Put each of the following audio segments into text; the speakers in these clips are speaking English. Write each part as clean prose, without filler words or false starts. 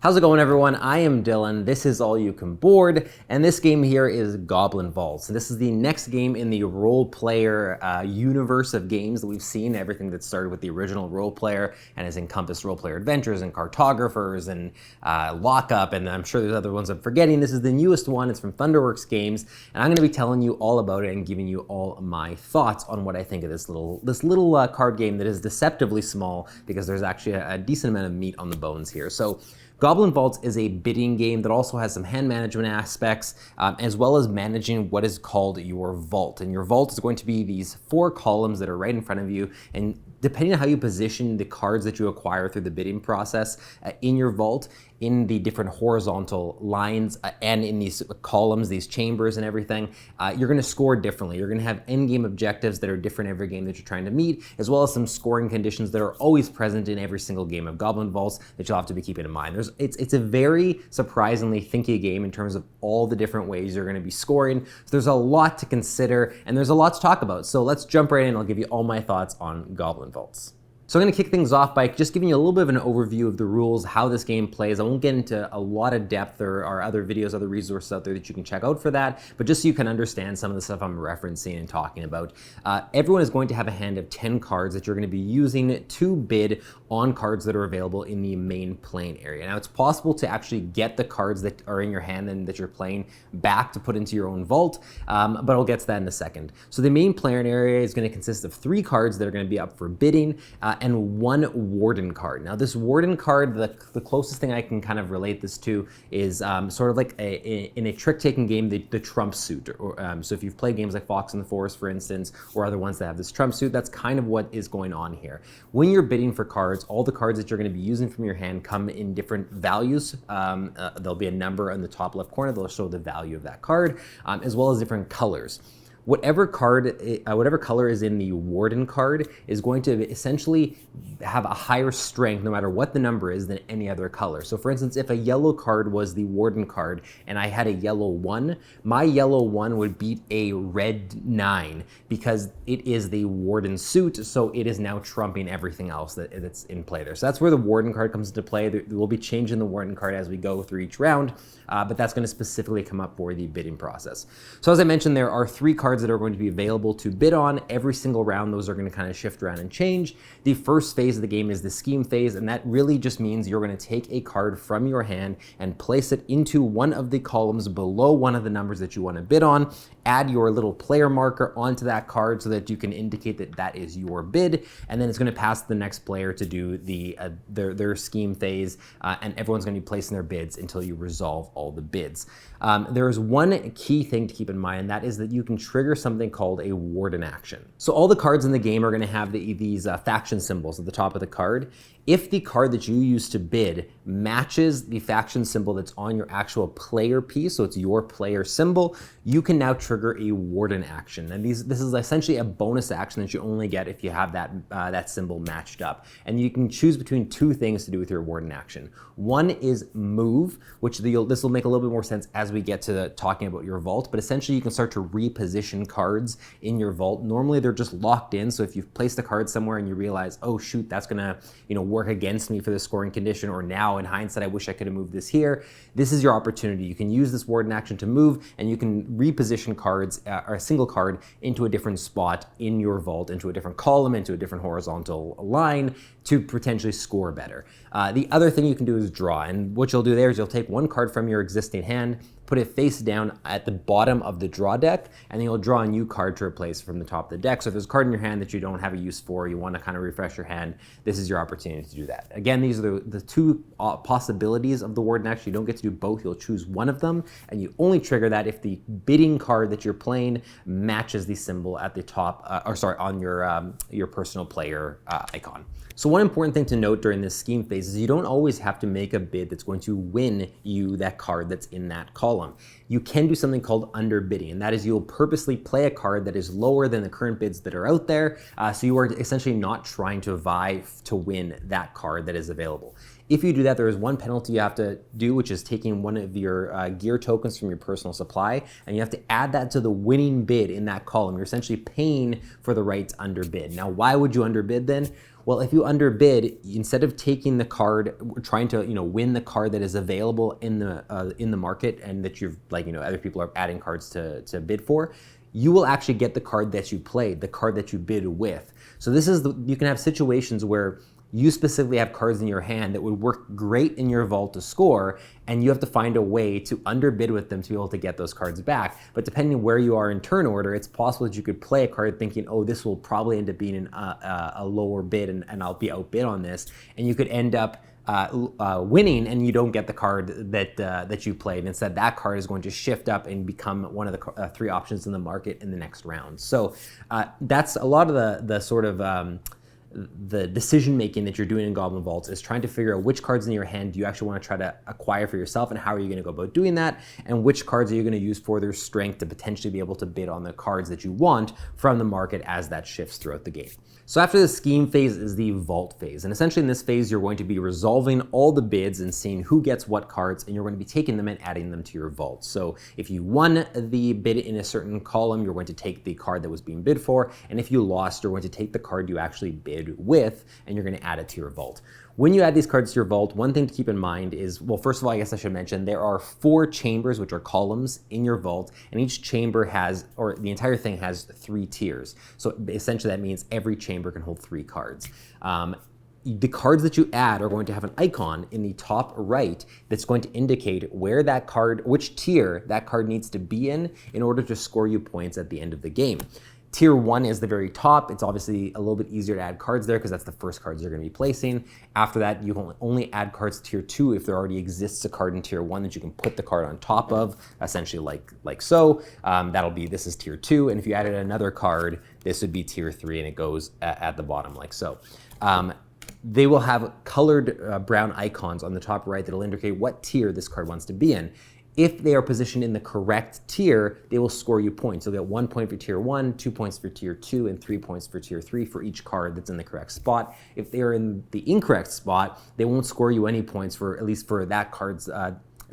How's it going, everyone? I am Dylan. This is All You Can Board, and this game here is Goblin Vaults. And this is the next game in the role player universe of games that we've seen. Everything that started with the original role player and has encompassed role player adventures and cartographers and lockup, and I'm sure there's other ones I'm forgetting. This is the newest one. It's from Thunderworks Games, and I'm going to be telling you all about it and giving you all my thoughts on what I think of this little card game that is deceptively small because there's actually a decent amount of meat on the bones here. So Goblin Vaults is a bidding game that also has some hand management aspects, as well as managing what is called your vault. And your vault is going to be these 4 columns that are right in front of you, and depending on how you position the cards that you acquire through the bidding process in your vault, in the different horizontal lines and in these columns, these chambers and everything, you're gonna score differently. You're gonna have end-game objectives that are different every game that you're trying to meet, as well as some scoring conditions that are always present in every single game of Goblin Vaults that you'll have to be keeping in mind. It's a very surprisingly thinky game in terms of all the different ways you're gonna be scoring. So there's a lot to consider and there's a lot to talk about. So let's jump right in. I'll give you all my thoughts on Goblin Vaults. So I'm going to kick things off by just giving you a little bit of an overview of the rules, how this game plays. I won't get into a lot of depth. There are other videos, other resources out there that you can check out for that, but just so you can understand some of the stuff I'm referencing and talking about. Everyone is going to have a hand of 10 cards that you're going to be using to bid on cards that are available in the main playing area. Now, it's possible to actually get the cards that are in your hand and that you're playing back to put into your own vault, but I'll get to that in a second. So the main playing area is going to consist of 3 cards that are going to be up for bidding, and 1 warden card. Now this warden card, the closest thing I can kind of relate this to is sort of like in a trick-taking game, the trump suit. So if you've played games like Fox in the Forest, for instance, or other ones that have this trump suit, that's kind of what is going on here. When you're bidding for cards, all the cards that you're going to be using from your hand come in different values. There'll be a number in the top left corner that'll show the value of that card, as well as different colors. Whatever color is in the warden card is going to essentially have a higher strength no matter what the number is than any other color. So for instance, if a yellow card was the warden card and I had a yellow 1, my yellow 1 would beat a red 9 because it is the warden suit, so it is now trumping everything else that's in play there. So that's where the warden card comes into play. We'll be changing the warden card as we go through each round, but that's going to specifically come up for the bidding process. So as I mentioned, there are 3 cards that are going to be available to bid on every single round. Those are going to kind of shift around and change. The first phase of the game is the scheme phase, and that really just means you're going to take a card from your hand and place it into one of the columns below one of the numbers that you want to bid on. Add your little player marker onto that card so that you can indicate that that is your bid, and then it's going to pass to the next player to do their scheme phase, and everyone's going to be placing their bids until you resolve all the bids. There is one key thing to keep in mind, and that is that you can trigger something called a warden action. So all the cards in the game are going to have these faction symbols at the top of the card. If the card that you use to bid matches the faction symbol that's on your actual player piece, so it's your player symbol, you can now trigger a warden action. And this is essentially a bonus action that you only get if you have that symbol matched up. And you can choose between 2 things to do with your warden action. One is move, which this will make a little bit more sense as we get to talking about your vault, but essentially you can start to reposition cards in your vault. Normally they're just locked in, so if you've placed a card somewhere and you realize, oh shoot, that's gonna work against me for the scoring condition, or now in hindsight I wish I could have moved this here, this is your opportunity. You can use this warden action to move, and you can reposition cards, or a single card, into a different spot in your vault, into a different column, into a different horizontal line to potentially score better. The other thing you can do is draw, and what you'll do there is you'll take 1 card from your existing hand, put it face down at the bottom of the draw deck, and then you'll draw a new card to replace from the top of the deck. So if there's a card in your hand that you don't have a use for, you want to kind of refresh your hand, this is your opportunity to do that. Again, these are the 2 possibilities of the warden action. You don't get to do both. You'll choose one of them, and you only trigger that if the bidding card that you're playing matches the symbol at the top, on your personal player icon. So one important thing to note during this scheme phase is you don't always have to make a bid that's going to win you that card that's in that column. You can do something called underbidding, and that is you'll purposely play a card that is lower than the current bids that are out there, so you are essentially not trying to vie to win that card that is available. If you do that, there is one penalty you have to do, which is taking one of your gear tokens from your personal supply, and you have to add that to the winning bid in that column. You're essentially paying for the right to underbid. Now, why would you underbid then? Well, if you underbid, instead of taking the card, trying to win the card that is available in the market and that you've other people are adding cards to bid for, you will actually get the card that you played, the card that you bid with. So this is you can have situations where you specifically have cards in your hand that would work great in your vault to score, and you have to find a way to underbid with them to be able to get those cards back. But depending on where you are in turn order, it's possible that you could play a card thinking, oh, this will probably end up being a lower bid and I'll be outbid on this. And you could end up winning and you don't get the card that you played. Instead, that card is going to shift up and become one of the 3 options in the market in the next round. So that's a lot of the sort of the decision making that you're doing in Goblin Vaults is trying to figure out which cards in your hand do you actually want to try to acquire for yourself, and how are you going to go about doing that, and which cards are you going to use for their strength to potentially be able to bid on the cards that you want from the market as that shifts throughout the game. So after the scheme phase is the vault phase, and essentially in this phase you're going to be resolving all the bids and seeing who gets what cards, and you're going to be taking them and adding them to your vault. So if you won the bid in a certain column, you're going to take the card that was being bid for, and if you lost, you're going to take the card you actually bid with, and you're going to add it to your vault. When you add these cards to your vault, one thing to keep in mind is, well, first of all, I guess I should mention, there are 4 chambers, which are columns in your vault, and each chamber has, or the entire thing has 3 tiers. So essentially that means every chamber can hold 3 cards. The cards that you add are going to have an icon in the top right that's going to indicate where that card, which tier that card needs to be in order to score you points at the end of the game. Tier 1 is the very top. It's obviously a little bit easier to add cards there because that's the first cards you're going to be placing. After that, you can only add cards to Tier 2 if there already exists a card in Tier 1 that you can put the card on top of, essentially like so. This is Tier 2, and if you added another card, this would be Tier 3, and it goes at the bottom like so. They will have colored brown icons on the top right that'll indicate what tier this card wants to be in. If they are positioned in the correct tier, they will score you points. You'll get 1 point for Tier 1, 2 points for Tier 2, and 3 points for Tier 3 for each card that's in the correct spot. If they are in the incorrect spot, they won't score you any points for, at least for that card's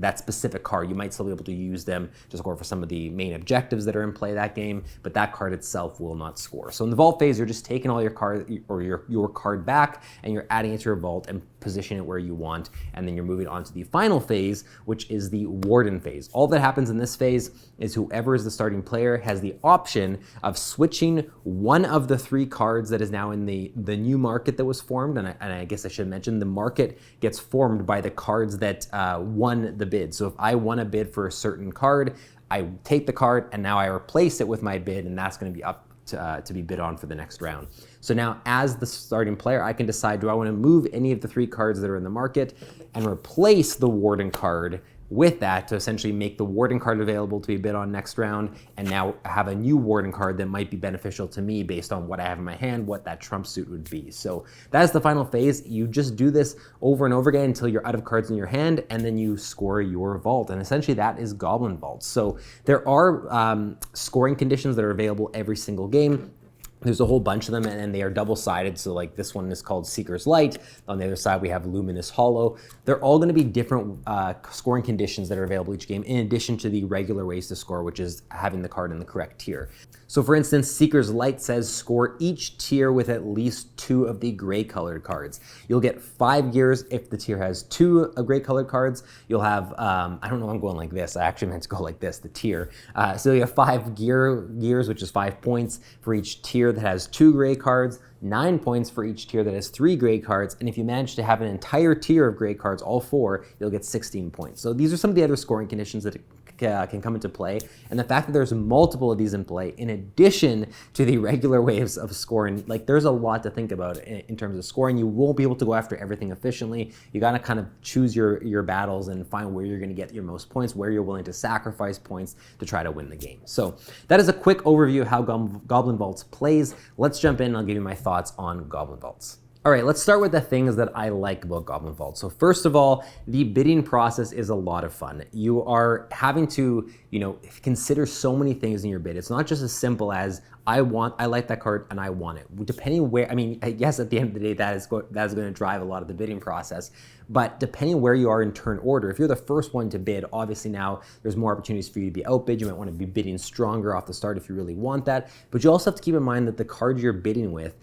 that specific card. You might still be able to use them to score for some of the main objectives that are in play that game, but that card itself will not score. So in the vault phase, you're just taking all your card or your card back, and you're adding it to your vault and positioning it where you want, and then you're moving on to the final phase, which is the warden phase. All that happens in this phase is whoever is the starting player has the option of switching one of the 3 cards that is now in the new market that was formed, and I guess I should mention the market gets formed by the cards that won the bid. So if I won a bid for a certain card, I take the card and now I replace it with my bid, and that's going to be up to be bid on for the next round. So now as the starting player, I can decide, do I want to move any of the 3 cards that are in the market and replace the warden card with that to essentially make the warden card available to be bid on next round, and now have a new warden card that might be beneficial to me based on what I have in my hand, what that trump suit would be. So that is the final phase. You just do this over and over again until you're out of cards in your hand, and then you score your vault. And essentially that is Goblin Vaults. So there are scoring conditions that are available every single game. There's a whole bunch of them, and they are double-sided. So like this one is called Seeker's Light. On the other side, we have Luminous Hollow. They're all going to be different scoring conditions that are available each game, in addition to the regular ways to score, which is having the card in the correct tier. So for instance, Seeker's Light says score each tier with at least 2 of the gray colored cards. You'll get 5 gears if the tier has 2 gray colored cards. You'll have, I don't know, I'm going like this. I actually meant to go like this, the tier. So you have 5 gears, which is 5 points for each tier that has 2 gray cards, 9 points for each tier that has 3 gray cards, and if you manage to have an entire tier of gray cards, all 4, you'll get 16 points. So these are some of the other scoring conditions that can come into play, and the fact that there's multiple of these in play, in addition to the regular ways of scoring, like there's a lot to think about in terms of scoring. You won't be able to go after everything efficiently. You gotta kind of choose your battles and find where you're gonna get your most points, where you're willing to sacrifice points to try to win the game. So that is a quick overview of how Goblin Vaults plays. Let's jump in and I'll give you my thoughts on Goblin Vaults. All right, let's start with the things that I like about Goblin Vaults. So first of all, the bidding process is a lot of fun. You are having to, consider so many things in your bid. It's not just as simple as I like that card and I want it. Depending where, I mean, yes, at the end of the day, that is going to drive a lot of the bidding process. But depending where you are in turn order, if you're the first one to bid, obviously now there's more opportunities for you to be outbid. You might want to be bidding stronger off the start if you really want that. But you also have to keep in mind that the card you're bidding with,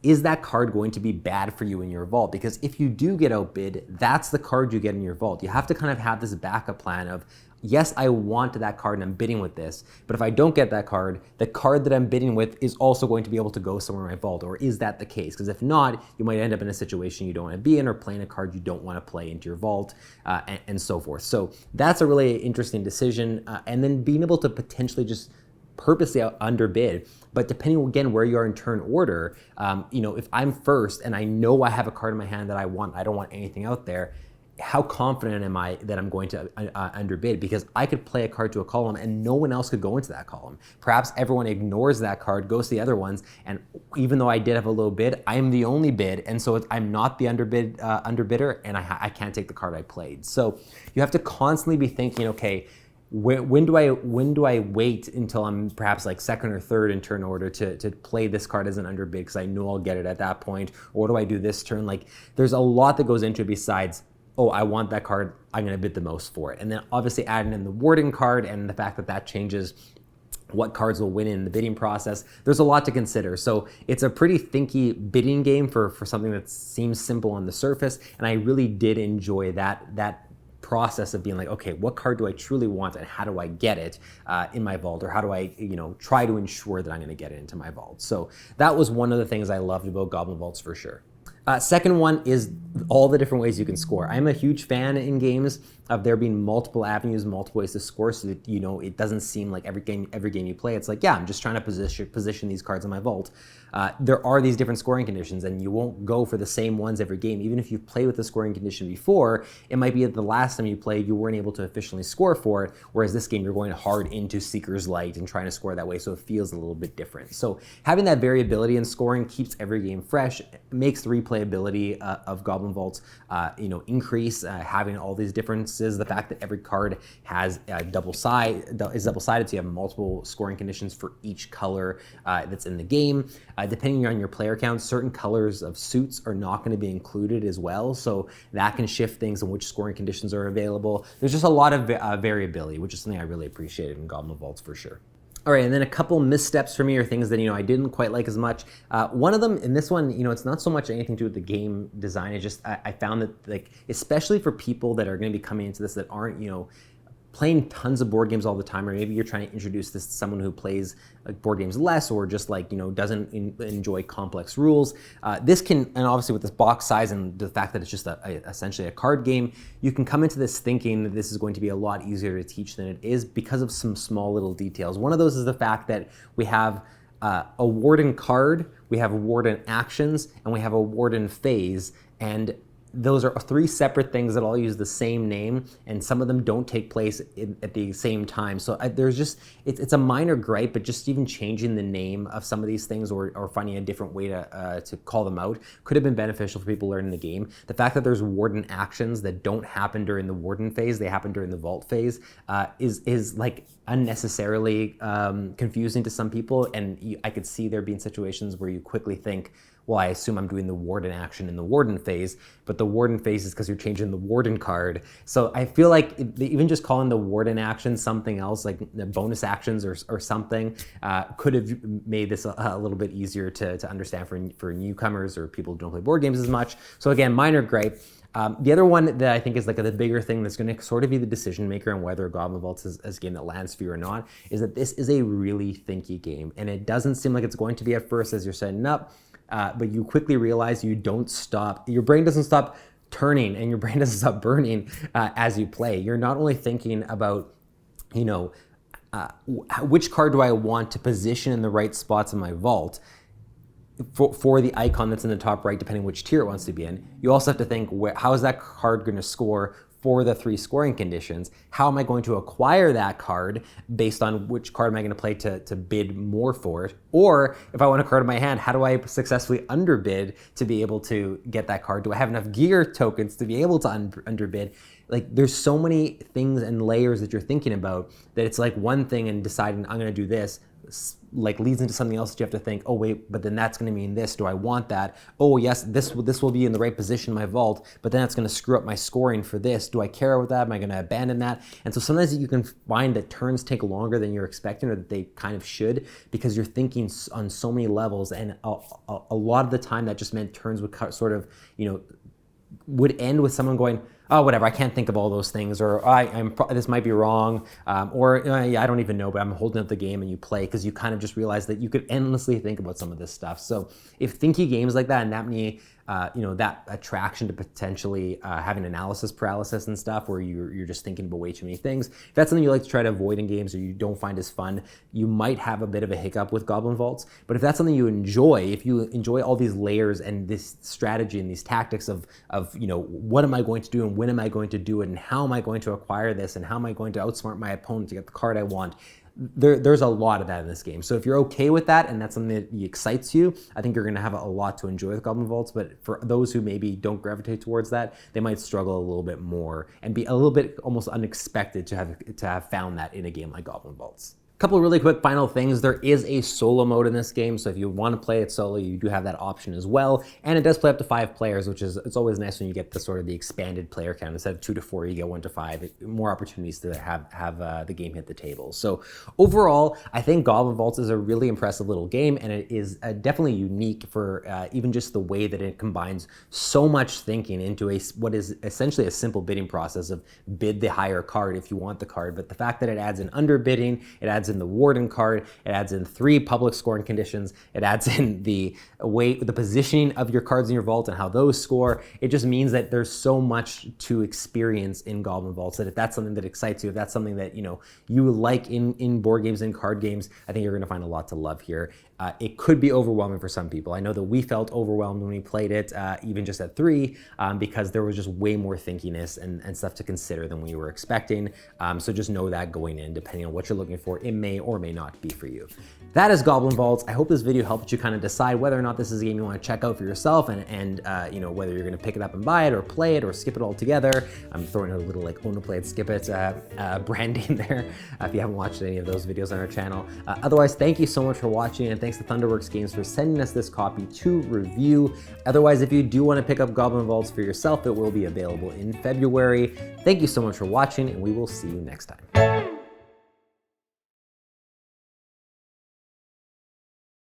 is that card going to be bad for you in your vault? Because if you do get outbid, that's the card you get in your vault. You have to kind of have this backup plan of, yes, I want that card and I'm bidding with this, but if I don't get that card, the card that I'm bidding with is also going to be able to go somewhere in my vault, or is that the case? Because if not, you might end up in a situation you don't want to be in, or playing a card you don't want to play into your vault, and so forth. So that's a really interesting decision, and then being able to potentially just purposely underbid. But depending again where you are in turn order, if I'm first and I know I have a card in my hand that I want, I don't want anything out there, how confident am I that I'm going to underbid? Because I could play a card to a column and no one else could go into that column. Perhaps everyone ignores that card, goes to the other ones, and even though I did have a low bid, I'm the only bid, and so I'm not the underbidder, and I can't take the card I played. So you have to constantly be thinking, okay, when do I wait until I'm perhaps like second or third in turn order to play this card as an underbid because I know I'll get it at that point? Or what do I do this turn? Like, there's a lot that goes into it besides, oh, I want that card, I'm going to bid the most for it. And then obviously adding in the warding card and the fact that that changes what cards will win in the bidding process. There's a lot to consider. So it's a pretty thinky bidding game for something that seems simple on the surface. And I really did enjoy that process of being like, okay, what card do I truly want and how do I get it in my vault, or how do I try to ensure that I'm going to get it into my vault? So that was one of the things I loved about Goblin Vaults for sure. Second one is all the different ways you can score. I'm a huge fan in games of there being multiple avenues, multiple ways to score, so that it doesn't seem like every game you play, it's like, yeah, I'm just trying to position these cards in my vault. There are these different scoring conditions, and you won't go for the same ones every game. Even if you've played with the scoring condition before, it might be that the last time you played, you weren't able to efficiently score for it, whereas this game, you're going hard into Seeker's Light and trying to score that way, so it feels a little bit different. So having that variability in scoring keeps every game fresh, makes the replayability of Goblin Vaults increase, having all these differences. The fact that every card has double-sided, so you have multiple scoring conditions for each color that's in the game. Depending on your player count, certain colors of suits are not going to be included as well, so that can shift things on which scoring conditions are available. There's just a lot of variability, which is something I really appreciated in Goblin Vaults for sure. All right, and then a couple missteps for me are things that I didn't quite like as much. One of them, and this one, it's not so much anything to do with the game design. It's just I found that, like, especially for people that are going to be coming into this that aren't playing tons of board games all the time, or maybe you're trying to introduce this to someone who plays like board games less, or just like doesn't enjoy complex rules. This can, and obviously with this box size and the fact that it's just essentially a card game, you can come into this thinking that this is going to be a lot easier to teach than it is because of some small little details. One of those is the fact that we have a warden card, we have warden actions, and we have a warden phase, and those are three separate things that all use the same name, and some of them don't take place at the same time. So there's just, it's a minor gripe, but just even changing the name of some of these things or finding a different way to call them out could have been beneficial for people learning the game. The fact that there's warden actions that don't happen during the warden phase, they happen during the vault phase, is like unnecessarily confusing to some people, and I could see there being situations where you quickly think, well, I assume I'm doing the warden action in the warden phase, but the warden phase is because you're changing the warden card. So I feel like even just calling the warden action something else, like the bonus actions or something, could have made this a little bit easier to understand for newcomers or people who don't play board games as much. So again, minor gripe. The other one that I think is like the bigger thing that's going to sort of be the decision maker on whether Goblin Vaults is a game that lands for you or not, is that this is a really thinky game, and it doesn't seem like it's going to be at first as you're setting up. But you quickly realize your brain doesn't stop turning and your brain doesn't stop burning as you play. You're not only thinking about, which card do I want to position in the right spots in my vault for the icon that's in the top right, depending which tier it wants to be in. You also have to think, how is that card going to score for the three scoring conditions? How am I going to acquire that card based on which card am I going to play to bid more for it? Or if I want a card in my hand, how do I successfully underbid to be able to get that card? Do I have enough gear tokens to be able to underbid? Like, there's so many things and layers that you're thinking about that it's like one thing and deciding I'm going to do this. like leads into something else that you have to think, oh wait, but then that's going to mean this. Do I want that? Oh yes, this will be in the right position in my vault, but then that's going to screw up my scoring for this. Do I care about that? Am I going to abandon that? And so sometimes you can find that turns take longer than you're expecting, or that they kind of should, because you're thinking on so many levels. And a lot of the time that just meant turns would sort of, would end with someone going, oh, whatever, I can't think of all those things, or this might be wrong, or yeah, I don't even know, but I'm holding up the game, and you play because you kind of just realize that you could endlessly think about some of this stuff. So if thinky games like that and that many, that attraction to potentially having analysis paralysis and stuff, where you're just thinking about way too many things, if that's something you like to try to avoid in games or you don't find as fun, you might have a bit of a hiccup with Goblin Vaults. But if that's something you enjoy, if you enjoy all these layers and this strategy and these tactics of what am I going to do and when am I going to do it and how am I going to acquire this and how am I going to outsmart my opponent to get the card I want, there's a lot of that in this game. So if you're okay with that and that's something that excites you, I think you're going to have a lot to enjoy with Goblin Vaults. But for those who maybe don't gravitate towards that, they might struggle a little bit more and be a little bit almost unexpected to have found that in a game like Goblin Vaults. Couple of really quick final things. There is a solo mode in this game, so if you want to play it solo, you do have that option as well. And it does play up to 5 players, which is, it's always nice when you get the sort of the expanded player count. Instead of 2 to 4, you get 1 to 5. More opportunities to have the game hit the table. So overall, I think Goblin Vaults is a really impressive little game, and it is definitely unique for even just the way that it combines so much thinking into what is essentially a simple bidding process of bid the higher card if you want the card. But the fact that it adds in underbidding, it adds in the warden card, it adds in 3 public scoring conditions, it adds in the positioning of your cards in your vault and how those score. It just means that there's so much to experience in Goblin Vaults that if that's something that excites you, if that's something that you like in board games and card games, I think you're going to find a lot to love here. It could be overwhelming for some people. I know that we felt overwhelmed when we played it, even just at 3, because there was just way more thinkiness and stuff to consider than we were expecting. So just know that going in, depending on what you're looking for, it may or may not be for you. That is Goblin Vaults. I hope this video helped you kind of decide whether or not this is a game you want to check out for yourself, and whether you're going to pick it up and buy it or play it or skip it all together. I'm throwing out a little like own to play it, skip it branding there if you haven't watched any of those videos on our channel. Otherwise, thank you so much for watching, and thanks to Thunderworks Games for sending us this copy to review. Otherwise, if you do want to pick up Goblin Vaults for yourself, it will be available in February. Thank you so much for watching, and we will see you next time.